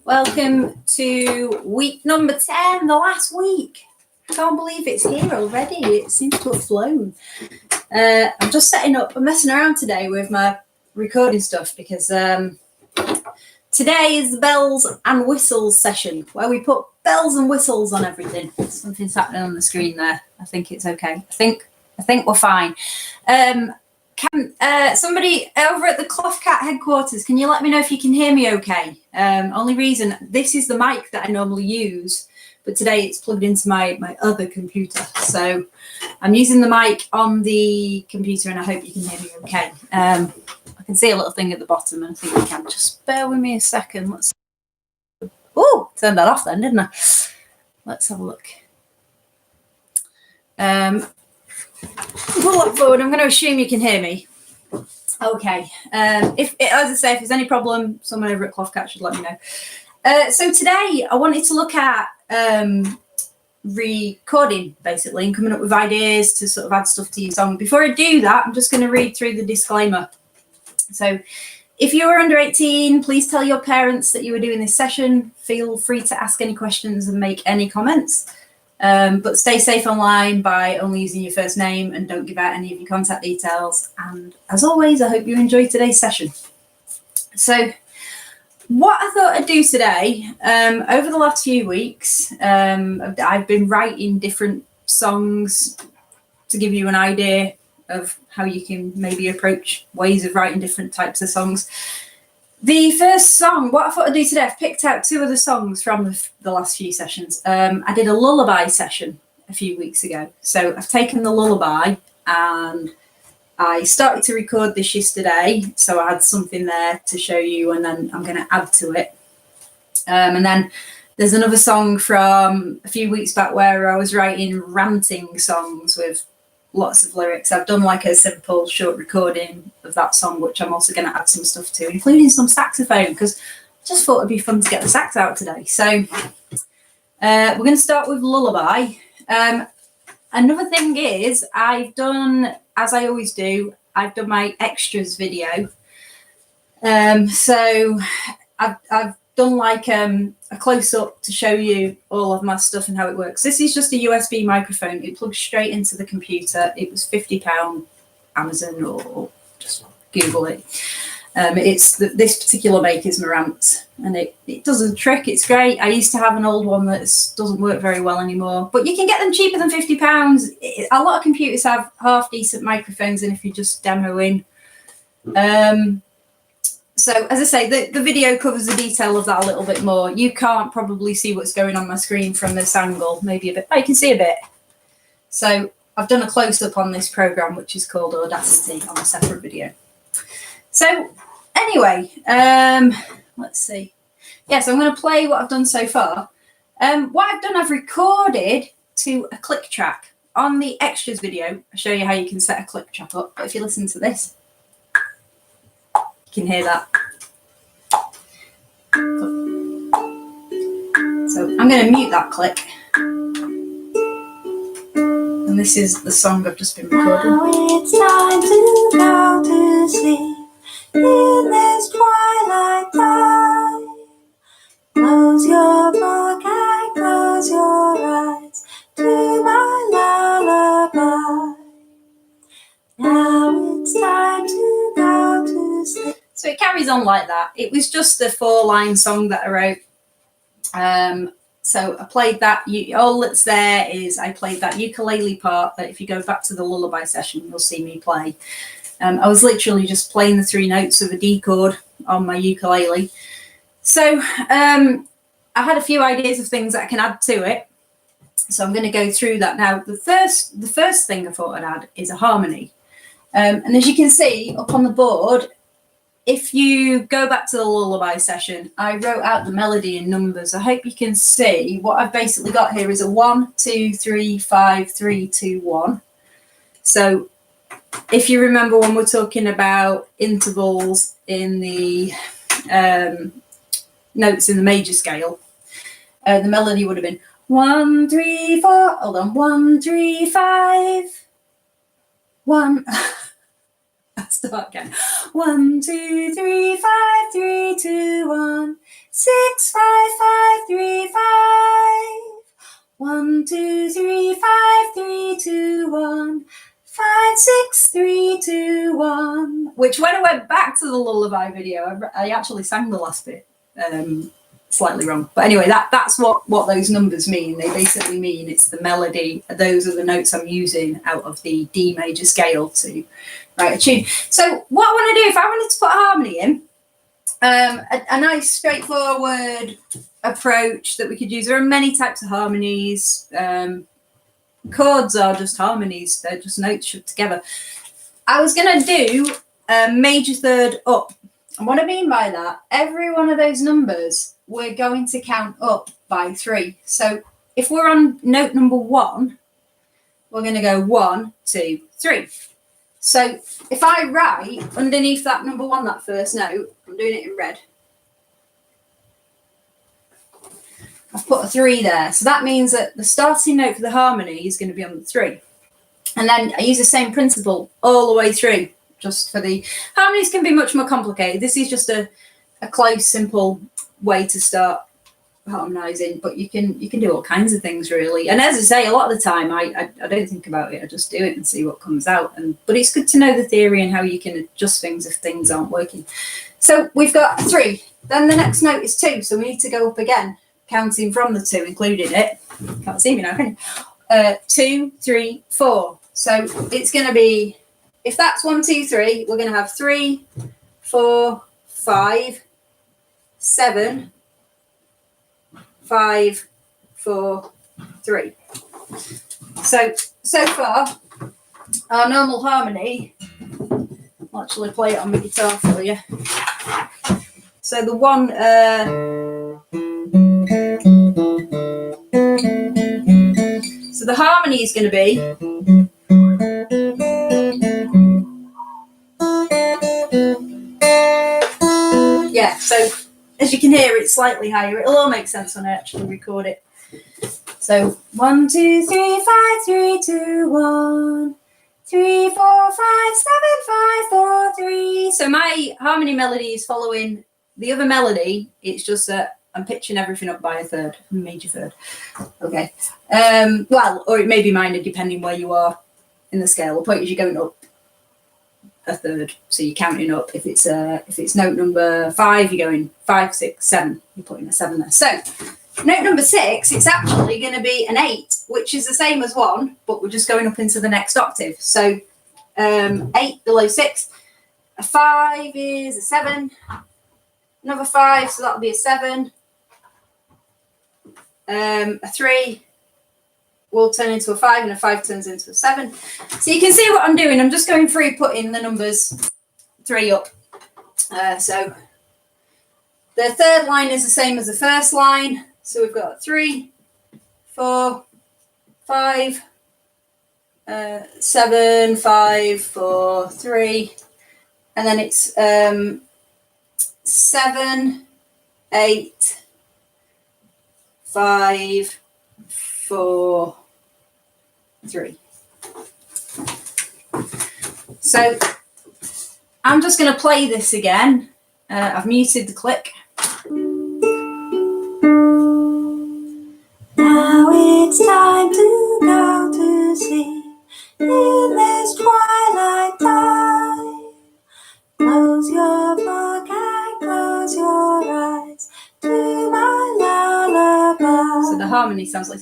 Welcome to week number 10, the last week. I can't believe it's here already. It seems to have flown. I'm just setting up, I'm messing around today with my recording stuff because today is the bells and whistles session where we put bells and whistles on everything. Something's happening on the screen there. I think it's okay. I think we're fine. Can somebody over at the Cloth Cat headquarters, can you let me know if you can hear me okay? Only reason, this is the mic that I normally use, but today it's plugged into my other computer. So I'm using the mic on the computer and I hope you can hear me okay. I can see a little thing at the bottom and I think you can. Just bear with me a second. Let's. Oh, turned that off then, didn't I? Let's have a look. Pull that forward. I'm going to assume you can hear me. Okay. If as I say, if there's any problem, someone over at Cloth Cat should let me know. So today I wanted to look at recording basically and coming up with ideas to sort of add stuff to your song. Before I do that, I'm just going to read through the disclaimer. So if you are under 18, please tell your parents that you are doing this session. Feel free to ask any questions and make any comments. But stay safe online by only using your first name and don't give out any of your contact details. And as always, I hope you enjoy today's session. So what I thought I'd do today, over the last few weeks, I've been writing different songs to give you an idea of how you can maybe approach ways of writing different types of songs. The first song, what I thought I'd do today, I've picked out two of the songs from the last few sessions. I did a lullaby session a few weeks ago. So I've taken the lullaby and I started to record this yesterday. So I had something there to show you and then I'm going to add to it. And then there's another song from a few weeks back where I was writing ranting songs with lots of lyrics. I've done like a simple short recording of that song, which I'm also going to add some stuff to, including some saxophone, because I just thought it'd be fun to get the sax out today. So we're going to start with lullaby. Another thing is I've done, as I always do, I've done my extras video. So I've done like a close-up to show you all of my stuff and how it works. This is just a USB microphone. It plugs straight into the computer. It was £50 Amazon or just Google it. This particular maker's Marantz, and it does a trick. It's great. I used to have an old one that doesn't work very well anymore, but you can get them cheaper than £50. A lot of computers have half-decent microphones, and if you just demo in. So as I say, the video covers the detail of that a little bit more. You can't probably see what's going on my screen from this angle, maybe a bit. Oh, you can see a bit. So I've done a close-up on this program, which is called Audacity, on a separate video. So anyway, let's see. Yeah, so I'm going to play what I've done so far. What I've done, I've recorded to a click track. On the extras video, I show you how you can set a click track up. But if you listen to this, you can hear that. So I'm going to mute that click. And this is the song I've just been recording. Now it's time to go to sleep in this twilight time. Close your book and close your eyes to my lullaby. Now it's time to go to sleep. So it carries on like that. It was just a 4-line song that I wrote. So I played that. All that's there is I played that ukulele part that if you go back to the lullaby session, you'll see me play. I was literally just playing the 3 notes of a D chord on my ukulele. So I had a few ideas of things that I can add to it. So I'm going to go through that now. The first thing I thought I'd add is a harmony. And as you can see up on the board, if you go back to the lullaby session, I wrote out the melody in numbers. I hope you can see what I've basically got here is a 1, 2, 3, 5, 3, 2, 1. So if you remember when we're talking about intervals in the notes in the major scale, the melody would have been 1, 3, 4. Hold on, 1, 3, 5, 1. Start again. 1, 2, 3, 5, 3, 2, 1, 6, 5, 5, 3, 5. 1, 2, 3, 5, 3, 2, 1, 5, 6, 3, 2, 1. Which, when I went back to the lullaby video, I actually sang the last bit slightly wrong. But anyway, that's what those numbers mean. They basically mean it's the melody. Those are the notes I'm using out of the D major scale to write a tune. So what I want to do, if I wanted to put harmony in, a nice straightforward approach that we could use. There are many types of harmonies. Chords are just harmonies. They're just notes shut together. I was going to do a major third up. And what I mean by that, every one of those numbers, we're going to count up by 3. So if we're on note number 1, we're going to go 1, 2, 3. So if I write underneath that number 1, that first note, I'm doing it in red. I've put a 3 there. So that means that the starting note for the harmony is going to be on the 3. And then I use the same principle all the way through. Just for the harmonies can be much more complicated. This is just a close, simple way to start harmonizing, but you can do all kinds of things really. And as I say, a lot of the time I don't think about it. I just do it and see what comes out. But it's good to know the theory and how you can adjust things if things aren't working. So we've got 3. Then the next note is 2. So we need to go up again, counting from the 2, including it. Can't see me now, can you? 2, 3, 4. So it's going to be, if that's 1, 2, 3, we're going to have 3, 4, 5, 7, 5, 4, 3. So far, our normal harmony, I'll actually play it on my guitar for you. So the one, so the harmony is going to be, yeah, so as you can hear, it's slightly higher. It'll all make sense when I actually record it. So 1, 2, 3, 5, 3, 2, 1, 3, 4, 5, 7, 5, 4, 3. So my harmony melody is following the other melody. It's just that I'm pitching everything up by a third, a major third. Okay. Well, or it may be minor depending where you are in the scale. The point is you're going up a third, so you're counting up. If it's note number 5, you're going 5, 6, 7. You're putting a 7 there. So note number 6, it's actually going to be an 8, which is the same as 1, but we're just going up into the next octave. So 8 below 6. A 5 is a 7. Another 5, so that'll be a 7. A 3 will turn into a 5, and a 5 turns into a 7. So you can see what I'm doing. I'm just going through putting the numbers 3 up. So the third line is the same as the first line. So we've got 3, 4, 5, 7, 5, 4, 3. And then it's 7, 8, 5, 4, 3. So I'm just going to play this again. I've muted the click. Now it's time to go to sleep in this twilight time. Close your book and close your eyes to my lullaby. So the harmony sounds like,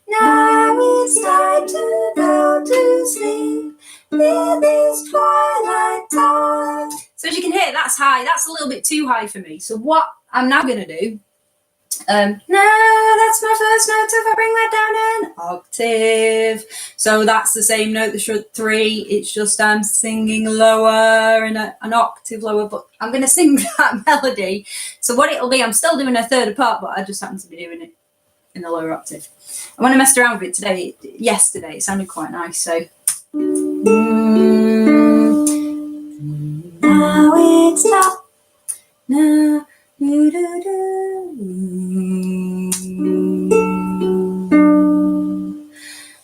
now it's time to go to sleep in this twilight time. So as you can hear, that's high. That's a little bit too high for me. So what I'm now going to do, no, that's my first note. If I bring that down an octave, so that's the same note, the short 3. It's just I'm singing lower and an octave lower, but I'm going to sing that melody. So what it'll be, I'm still doing a third apart, but I just happen to be doing it in the lower octave. And when I messed around with it yesterday, it sounded quite nice. So now it's time. Now.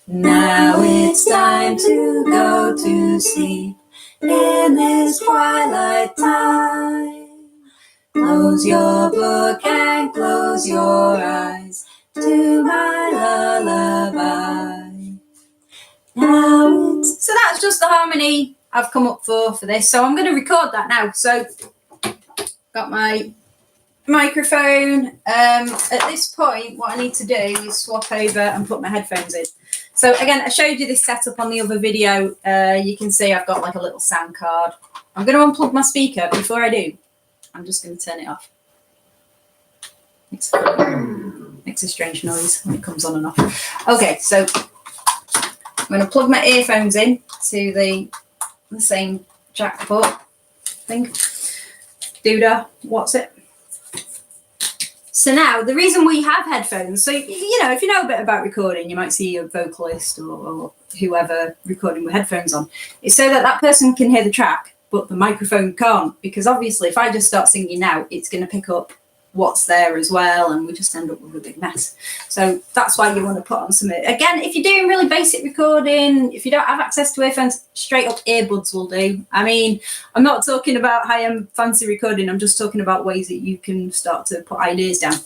Now it's time to go to sleep in this twilight time. Close your book and close your eyes to my lullaby. Now so that's just the harmony I've come up for this. So I'm going to record that now. So got my microphone. At this point, what I need to do is swap over and put my headphones in. So again, I showed you this setup on the other video. You can see I've got like a little sound card. I'm going to unplug my speaker. Before I do, I'm just going to turn it off. Makes a strange noise when it comes on and off. Okay, so I'm going to plug my earphones in to the same jack port thing. Doodah, what's it? So now, the reason we have headphones, so, you know, if you know a bit about recording, you might see a vocalist or whoever recording with headphones on, is so that that person can hear the track, but the microphone can't, because obviously if I just start singing now, it's going to pick up what's there as well, and we just end up with a big mess. So that's why you want to put on some, again, if you're doing really basic recording, if you don't have access to earphones, straight up earbuds will do. I mean, I'm not talking about high-end fancy recording, I'm just talking about ways that you can start to put ideas down.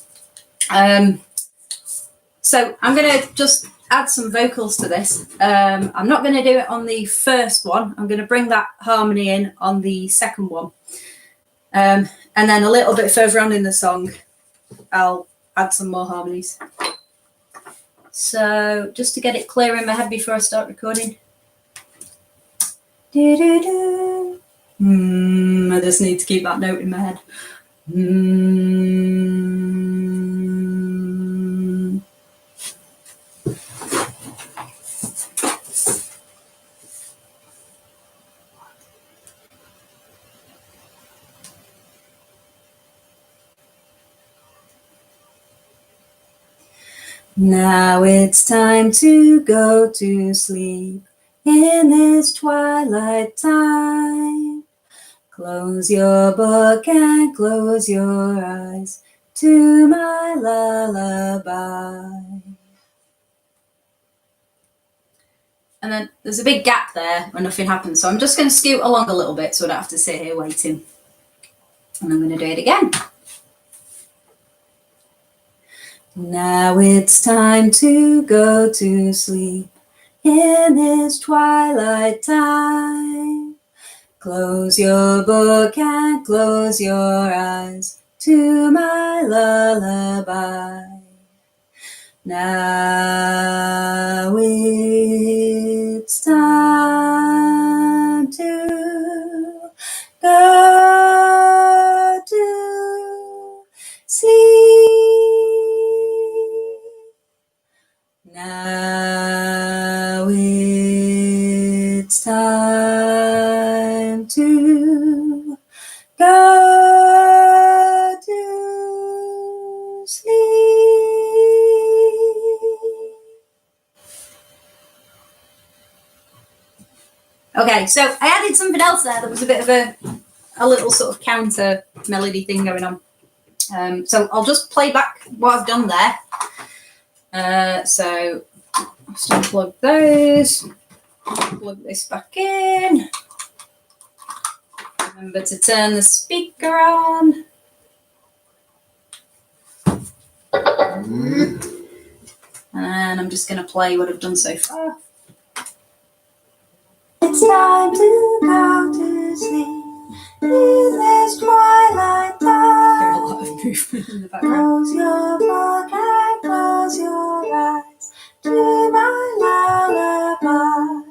So I'm going to just add some vocals to this. I'm not going to do it on the first one, I'm going to bring that harmony in on the second one. And then a little bit further on in the song, I'll add some more harmonies. So just to get it clear in my head before I start recording. I just need to keep that note in my head. Now it's time to go to sleep in this twilight time. Close your book and close your eyes to my lullaby. And then there's a big gap there where nothing happens. So I'm just going to scoot along a little bit so I don't have to sit here waiting. And I'm going to do it again. Now it's time to go to sleep in this twilight time. Close your book and close your eyes to my lullaby. Now it's time to go to sleep. Now it's time to go to sleep. Okay, so I added something else there that was a bit of a little sort of counter melody thing going on. So I'll just play back what I've done there. So I'll just unplug those, plug this back in. Remember to turn the speaker on. And I'm just going to play what I've done so far. It's time to go to sleep in this twilight time. Hear a lot of movement in the background. Close your book and close your eyes to my lullaby.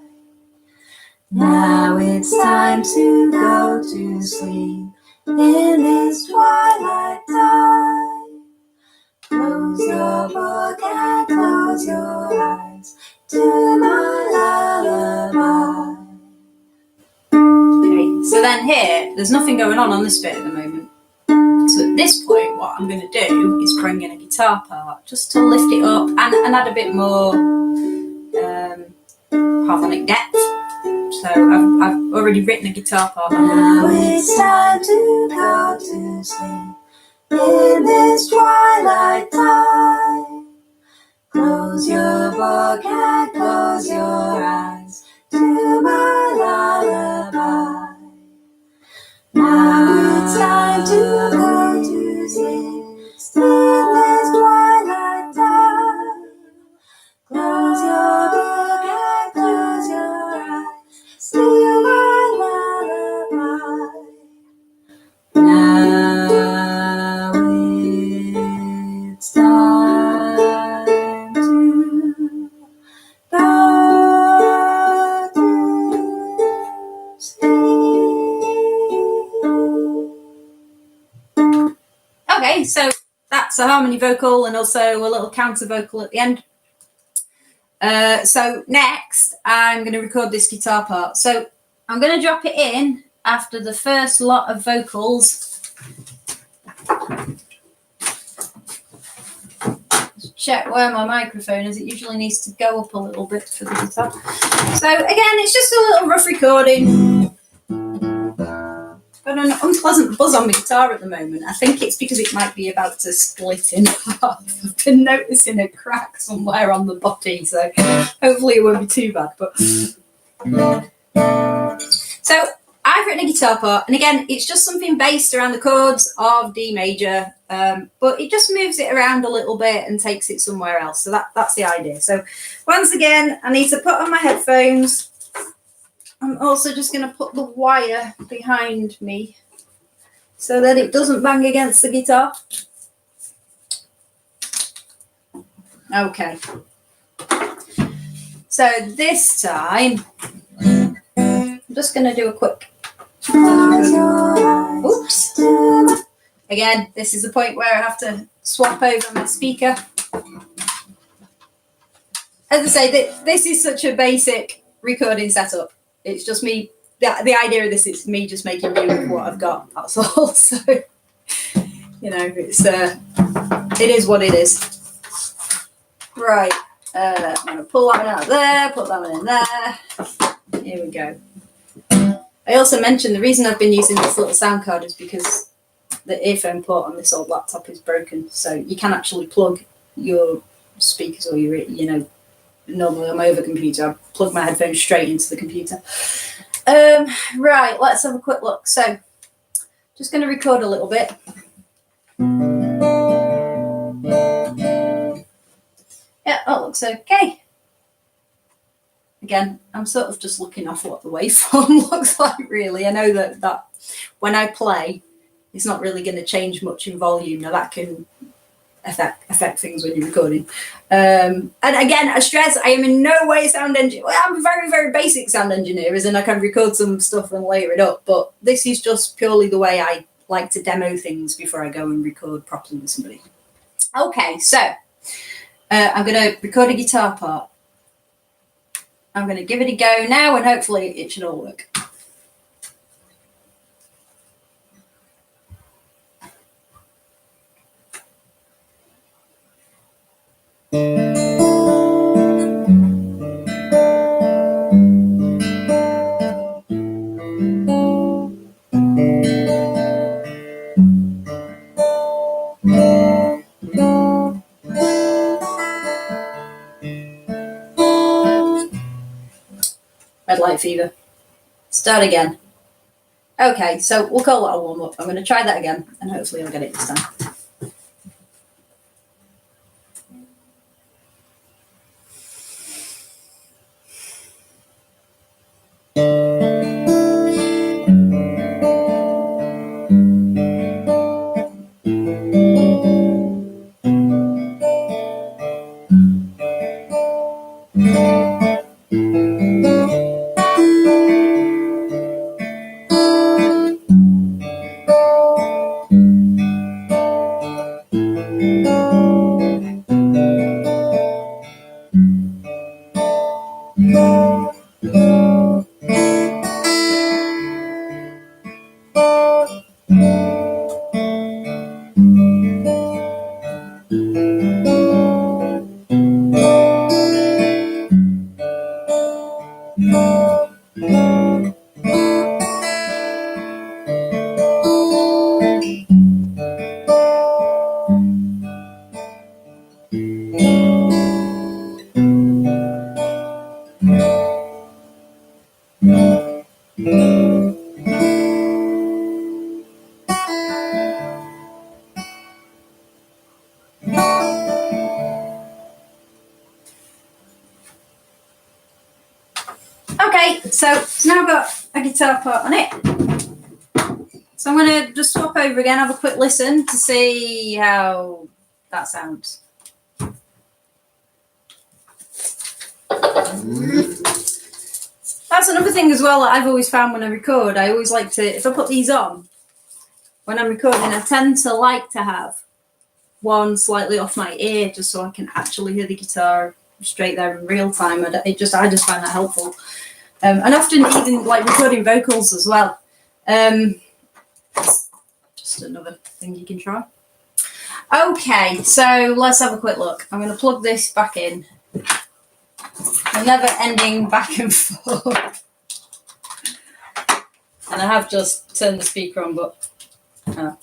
Now it's time to go to sleep in this twilight time. Close your book and close your eyes to my lullaby. Okay, so then here, there's nothing going on this bit at the moment. So at this point, what I'm going to do is bring in a guitar part just to lift it up and add a bit more harmonic depth. So I've already written a guitar part. Now it's time to go to sleep in this twilight time. Close your book and close your eyes to my lullaby. Now it's time to go to sleep, still as twilight time. Close your book and close your eyes to my lullaby. Now it's time to go to sleep. Okay, so that's a harmony vocal and also a little counter vocal at the end. So next, I'm going to record this guitar part. So I'm going to drop it in after the first lot of vocals. Check where my microphone is. It usually needs to go up a little bit for the guitar. So again, it's just a little rough recording. Got an unpleasant buzz on my guitar at the moment. I think it's because it might be about to split in half. I've been noticing a crack somewhere on the body, so hopefully it won't be too bad. But so I've written a guitar part, and again, it's just something based around the chords of D major, but it just moves it around a little bit and takes it somewhere else. So that's the idea. So once again, I need to put on my headphones. I'm also just going to put the wire behind me so that it doesn't bang against the guitar. Okay. So this time, I'm just going to do a quick. Oops. Again, this is the point where I have to swap over my speaker. As I say, this is such a basic recording setup. It's just me. The idea of this is me just making do with what I've got. That's all. So, it's it is what it is. Right. I'm gonna pull that one out of there. Put that one in there. Here we go. I also mentioned the reason I've been using this little sound card is because the earphone port on this old laptop is broken. So you can actually plug your speakers or your normally on my other computer, I plug my headphones straight into the computer. Right, let's have a quick look. So, just going to record a little bit. Yeah, that looks okay. Again, I'm sort of just looking off what the waveform looks like, really. I know that when I play, it's not really going to change much in volume. Now, that can affect things when you're recording. And again, I stress I am in no way a sound engineer. Well, I'm a very, very basic sound engineer, as in I can record some stuff and layer it up, but this is just purely the way I like to demo things before I go and record properly with somebody. Okay, so I'm going to record a guitar part. I'm going to give it a go now, and hopefully it should all work. Red light fever. Start again. Okay, so we'll call that a warm up. I'm going to try that again, and hopefully I'll get it this time. So it's now got a guitar part on it. So I'm going to just swap over again, have a quick listen to see how that sounds. That's another thing as well that I've always found when I record. I always like to, if I put these on, when I'm recording, I tend to like to have one slightly off my ear just so I can actually hear the guitar straight there in real time. I just find that helpful. And often even like recording vocals as well. Just another thing you can try. Okay, so let's have a quick look. I'm going to plug this back in. A never ending back and forth. And I have just turned the speaker on, but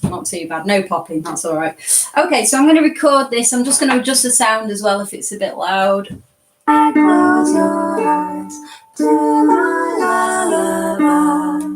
not too bad. No popping, that's all right. Okay, so I'm going to record this. I'm just going to adjust the sound as well if it's a bit loud. Close your eyes to my lullaby.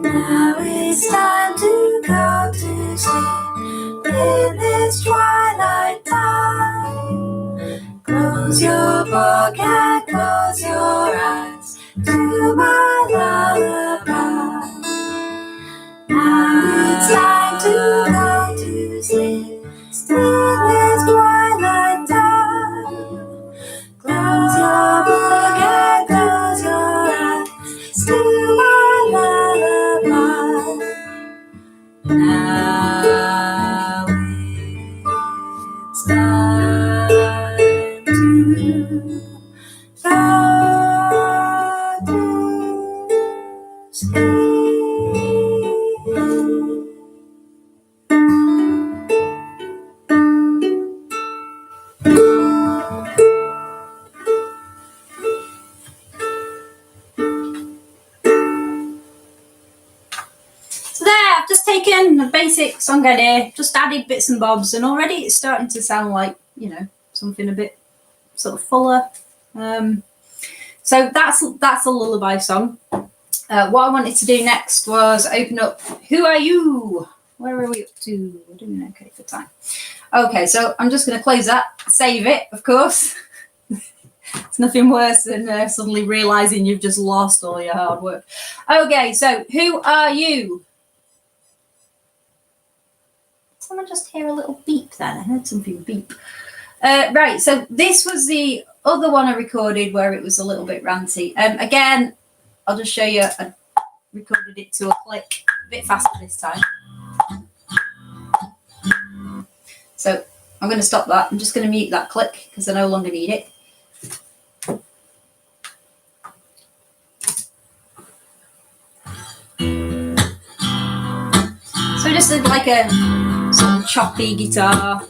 Now it's time to go to sleep in this twilight time. Close your book and close your eyes to my lullaby. Now it's time to go to sleep in this twilight time. Close your book and close your eyes to my lullaby. Now it's time to go to sleep. So there, I've just taken a basic song idea, just added bits and bobs, and already it's starting to sound like, you know, something a bit sort of fuller. So that's a lullaby song. What I wanted to do next was open up Who Are You? Where are we up to? We're doing okay for time. Okay, so I'm just going to close that, save it, of course. It's nothing worse than suddenly realising you've just lost all your hard work. Okay, so who are you? Did someone just hear a little beep then? I heard something beep. Right, so this was the other one I recorded where it was a little bit ranty. Again, I'll just show you. I recorded it to a click, a bit faster this time. So I'm going to stop that. I'm just going to mute that click because I no longer need it. So just like a sort of choppy guitar.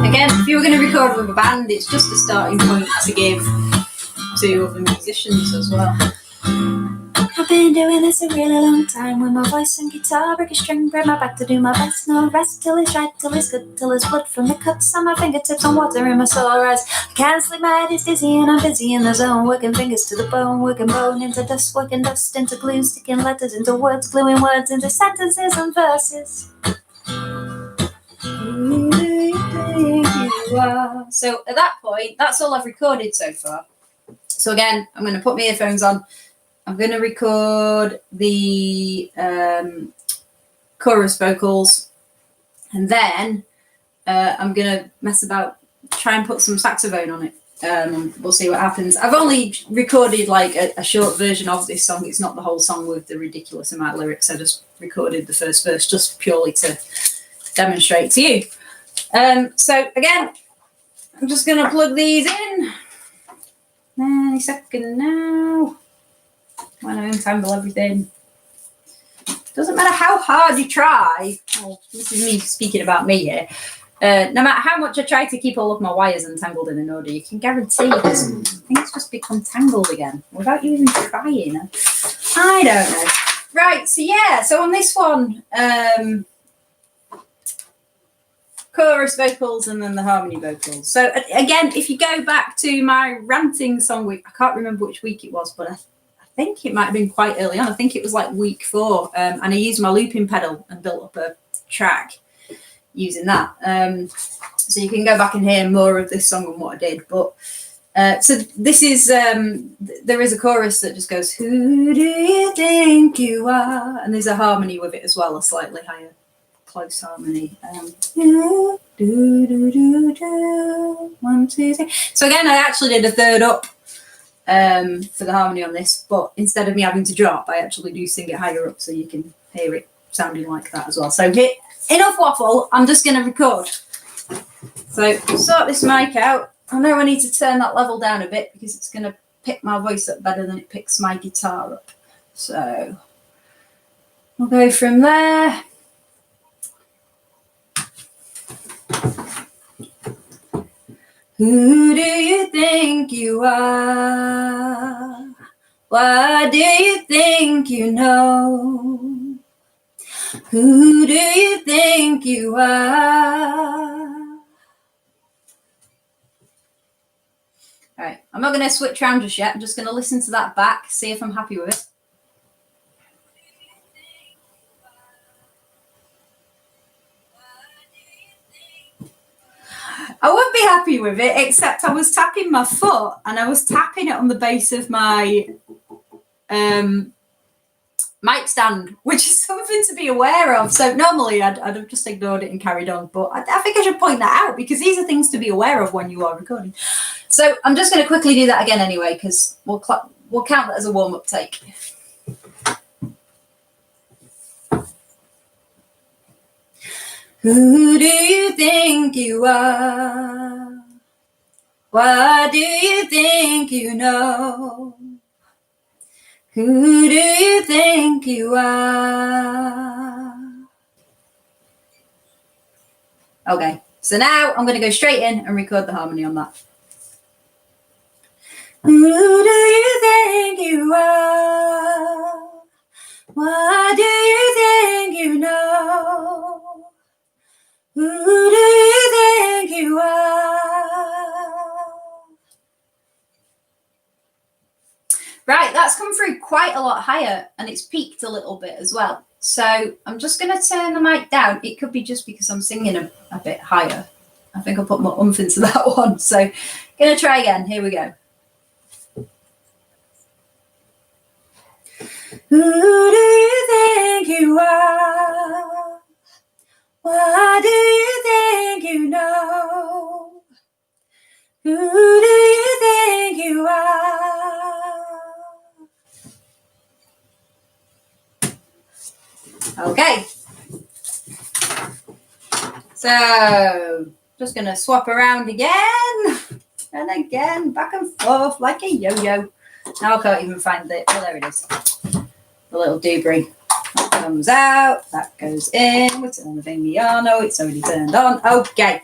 Again, if you were going to record with a band, it's just a starting point to give to other musicians as well. I've been doing this a really long time with my voice and guitar, break a string, break my back to do my best. No rest till it's right, till it's good, till it's blood from the cuts on my fingertips and water in my sore eyes. I can't sleep, my head is dizzy and I'm busy in the zone, working fingers to the bone, working bone into dust, working dust into glue, sticking letters into words, gluing words into sentences and verses. Who do you think you are? So at that point, that's all I've recorded so far. So again, I'm going to put my earphones on. I'm going to record the chorus vocals, and then I'm going to mess about, try and put some saxophone on it. We'll see what happens. I've only recorded like a short version of this song. It's not the whole song with the ridiculous amount of lyrics. I just recorded the first verse just purely to demonstrate to you. So again, I'm just going to plug these in. Any second now. When I untangle everything. Doesn't matter how hard you try. Well, this is me speaking about me here. No matter how much I try to keep all of my wires untangled in an order, you can guarantee things just become tangled again without you even trying. I don't know. Right, so yeah, so on this one, chorus vocals and then the harmony vocals. So again, if you go back to my ranting song week, I can't remember which week it was, but I think it might have been quite early on. I think it was like week 4, and I used my looping pedal and built up a track using that. So you can go back and hear more of this song and what I did. But so this is there is a chorus that just goes, "Who do you think you are?" And there's a harmony with it as well, a slightly higher close harmony. 1, 2, 3. So again, I actually did a third up for the harmony on this, but instead of me having to drop, I actually do sing it higher up so you can hear it sounding like that as well. So enough waffle, I'm just going to record. So sort this mic out. I know I need to turn that level down a bit because it's going to pick my voice up better than it picks my guitar up. So we'll go from there. Who do you think you are? What do you think you know? Who do you think you are? All right, I'm not going to switch around just yet. I'm just going to listen to that back, see if I'm happy with it. I would be happy with it, except I was tapping my foot and I was tapping it on the base of my mic stand, which is something to be aware of. So normally I'd have just ignored it and carried on, but I think I should point that out because these are things to be aware of when you are recording. So I'm just going to quickly do that again anyway, because we'll count that as a warm-up take. Who do you think you are? What do you think you know? Who do you think you are? Okay, so now I'm going to go straight in and record the harmony on that. Who do you think you are? What do you think you know? Who do you think you are? Right, that's come through quite a lot higher and it's peaked a little bit as well. So I'm just going to turn the mic down. It could be just because I'm singing a bit higher. I think I'll put more oomph into that one. So going to try again. Here we go. Who do you think you are? What do you think you know? Who do you think you are? Okay. So, just going to swap around again and again, back and forth like a yo-yo. Now I can't even find it. Oh, there it is. The little doobry. That comes out, that goes in. We're turning the thingy on. Oh, it's already turned on. Okay.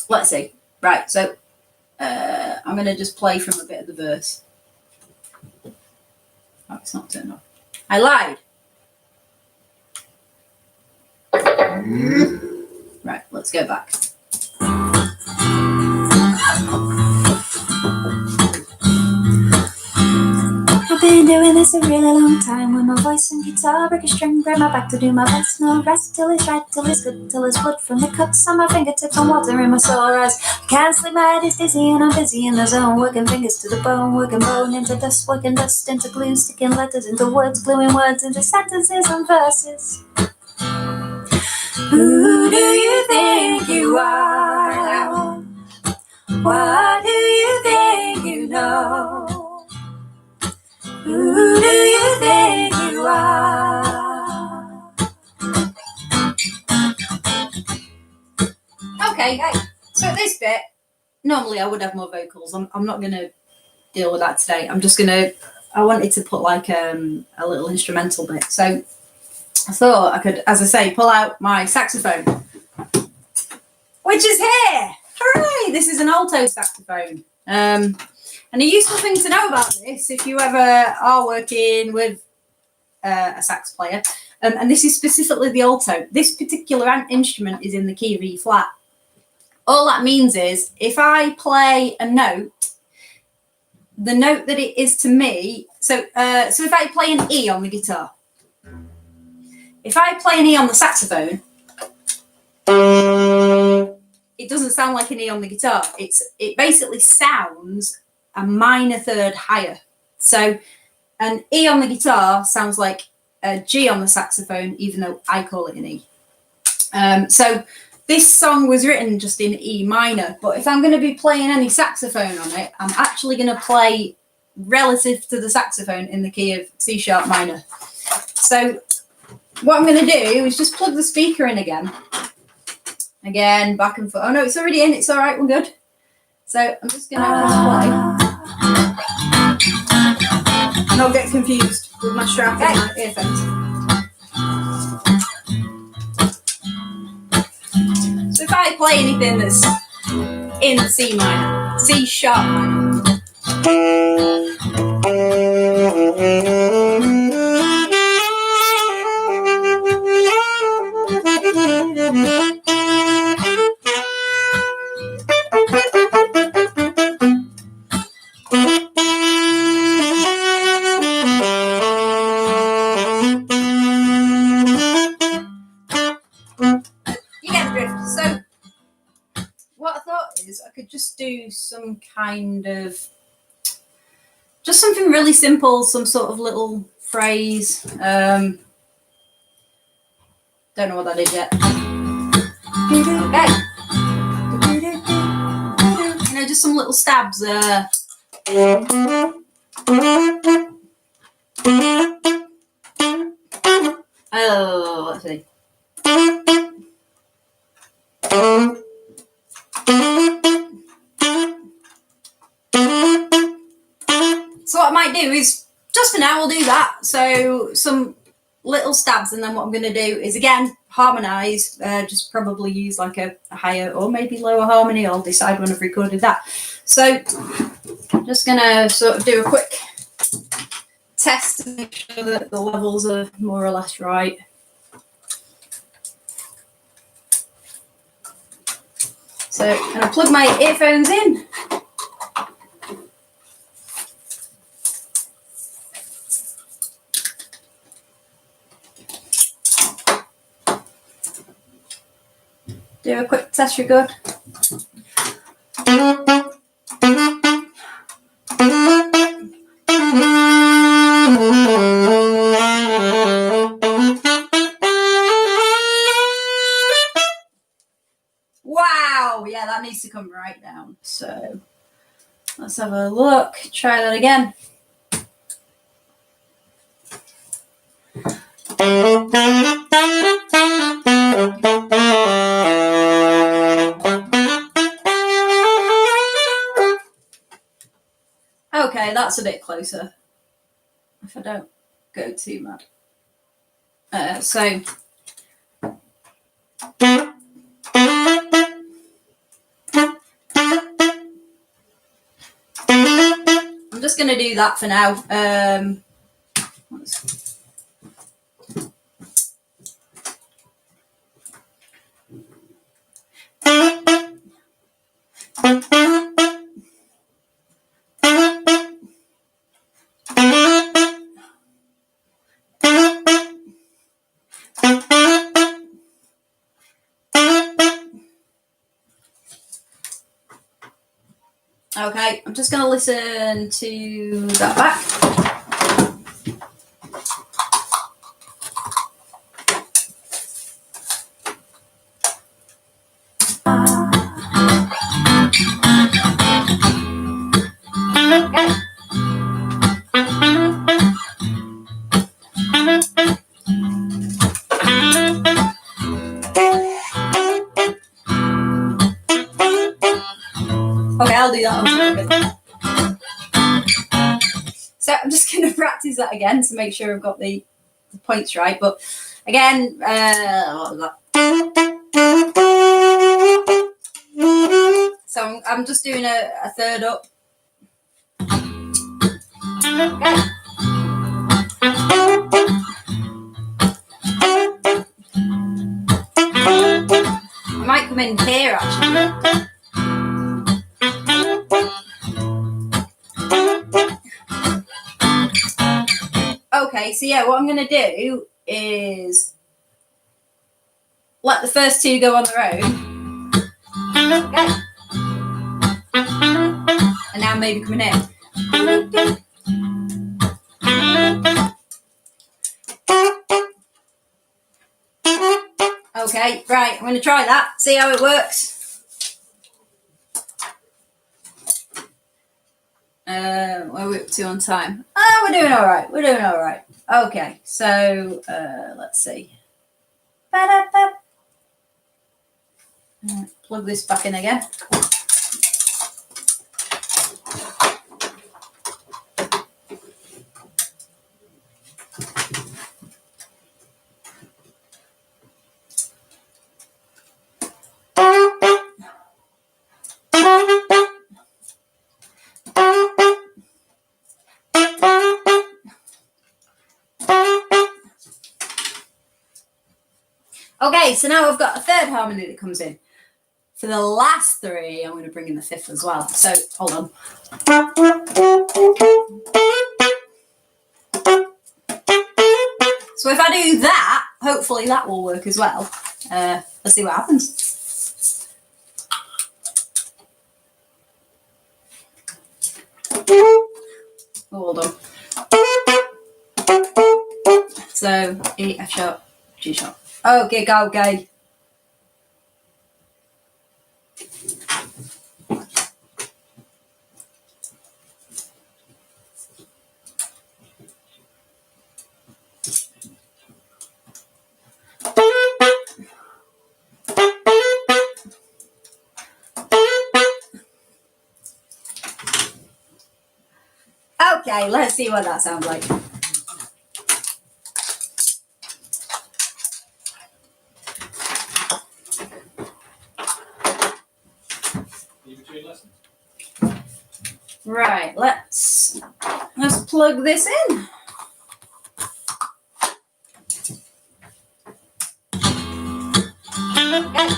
Let's see. Right, so I'm going to just play from a bit of the verse. Oh, it's not turned on. I lied. Right, let's go back. I've been doing this a really long time with my voice and guitar, break a string, grab my back to do my best. No rest till it's right, till it's good, till it's wood from the cuts on my fingertips and water in my sore eyes. I can't sleep, my head is dizzy and I'm busy in the zone, working fingers to the bone, working bone into dust, working dust into glue, sticking letters into words, gluing words into sentences and verses. Who do you think you are? What do you think you know? Who do you think you are? Okay, guys. So at this bit, normally I would have more vocals. I'm not going to deal with that today. I wanted to put like a little instrumental bit. So I thought I could, as I say, pull out my saxophone, which is here. Hooray! This is an alto saxophone. And a useful thing to know about this, if you ever are working with a sax player, and this is specifically the alto. This particular instrument is in the key of E flat. All that means is if I play a note, the note that it is to me, so if I play an E on the guitar, if I play an E on the saxophone, it doesn't sound like an E on the guitar. It basically sounds a minor third higher. So an E on the guitar sounds like a G on the saxophone, even though I call it an E. So this song was written just in E minor, but if I'm going to be playing any saxophone on it, I'm actually going to play relative to the saxophone in the key of C sharp minor. So what I'm going to do is just plug the speaker in again. Again, back and forth. Oh no, it's already in. It's all right. We're good. So I'm just going to play. Not get confused with my strap and my earphones. So if I play anything that's in C minor, C sharp minor. I could just do some kind of, just something really simple, some sort of little phrase. Don't know what that is yet. Okay. You know, just some little stabs. Oh, let's see. So what I might do is, just for now, we'll do that. So some little stabs, and then what I'm going to do is, again, harmonise, just probably use like a higher or maybe lower harmony. I'll decide when I've recorded that. So I'm just going to sort of do a quick test to make sure that the levels are more or less right. So I'm going to plug my earphones in. Do a quick test record. Wow, yeah, that needs to come right down. So let's have a look. Try that again. Okay, that's a bit closer. If I don't go too mad. So I'm just going to do that for now. Okay, I'm just going to listen to that back. Okay, I'll do that. So I'm just going to practice that again to make sure I've got the points right. But again, what was that? So I'm just doing a third up. Okay. in here actually. Okay, so yeah, what I'm going to do is let the first two go on their own. Okay. And now maybe coming in. Okay, right, I'm going to try that, see how it works. Where are we up to on time? Oh, we're doing all right. We're doing all right. Okay, so let's see. Plug this back in again. Okay, so now I've got a third harmony that comes in. For the last three, I'm going to bring in the fifth as well. So, hold on. So if I do that, hopefully that will work as well. Let's see what happens. Hold on. So, E, F sharp, G sharp. Okay, go, okay. Okay, let's see what that sounds like. Right, let's plug this in. Okay.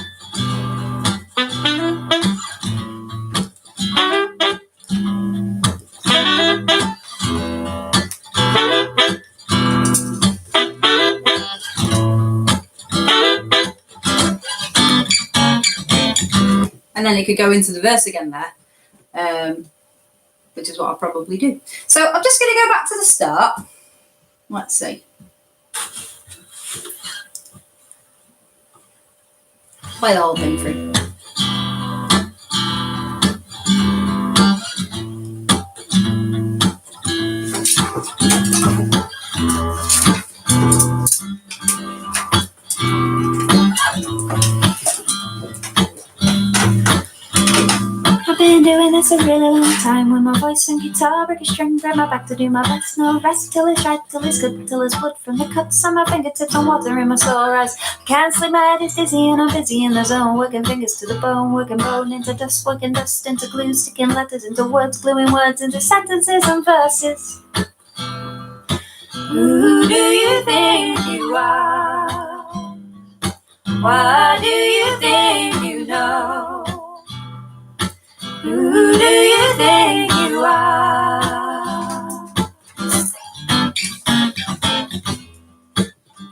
And then it could go into the verse again there, which is what I'll probably do. So I'm just going to go back to the start. Let's see. Play the whole thing through. I've been doing this a really long time with my voice and guitar, break a string, grab my back to do my best. No rest till it's right, till it's good, till it's blood from the cuts on my fingertips and water in my sore eyes. I can't sleep, my head is dizzy and I'm busy in the zone, working fingers to the bone, working bone into dust, working dust into glue, sticking letters into words, gluing words into sentences and verses. Who do you think you are? What do you think you know? Who do you think you are?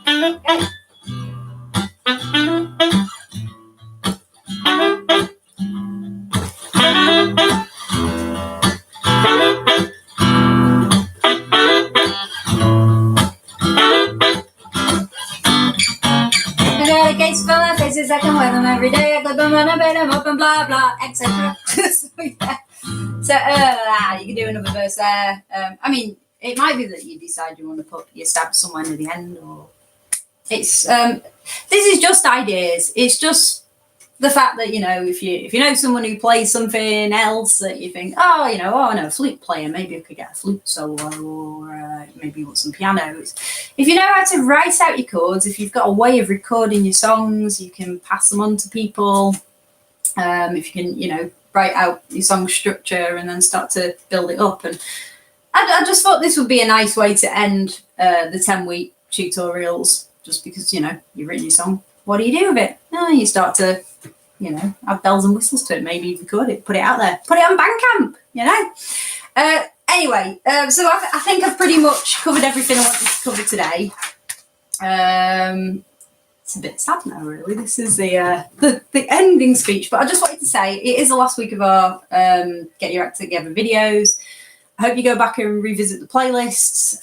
Okay. I got a case full of faces, I can wear them every day. I clip them and I bait them up and blah blah, etc. So yeah. So you can do another verse there. I mean, it might be that you decide you want to put your stab somewhere near the end, or it's this is just ideas. It's just the fact that, you know, if you know someone who plays something else that you think, oh, you know, oh, I know a flute player, maybe I could get a flute solo, or maybe you want some pianos. If you know how to write out your chords, if you've got a way of recording your songs, you can pass them on to people. If you can, you know, write out your song structure and then start to build it up. And I just thought this would be a nice way to end the 10-week tutorials, just because, you know, you've written your song. What do you do with it? You start to you know, add bells and whistles to it. Maybe if you could, put it out there, put it on Bandcamp, you know. Anyway, so I think I've pretty much covered everything I wanted to cover today. It's a bit sad now, really. This is the ending speech, but I just wanted to say it is the last week of our Get Your Act Together videos. I hope you go back and revisit the playlists.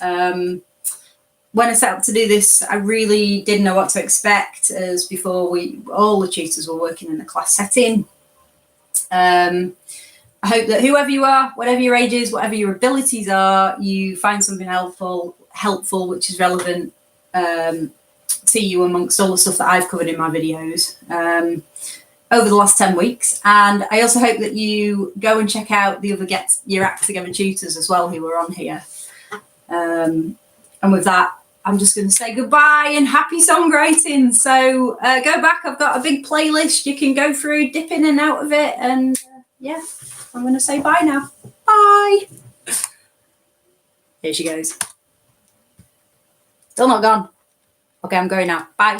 When I set up to do this, I really didn't know what to expect, as before all the tutors were working in the class setting. I hope that whoever you are, whatever your age is, whatever your abilities are, you find something helpful, which is relevant to you amongst all the stuff that I've covered in my videos over the last 10 weeks. And I also hope that you go and check out the other Get Your Act Together tutors as well who are on here. And with that, I'm just going to say goodbye and happy songwriting. So go back. I've got a big playlist you can go through, dip in and out of it. And yeah, I'm going to say bye now. Bye. Here she goes. Still not gone. Okay, I'm going now. Bye.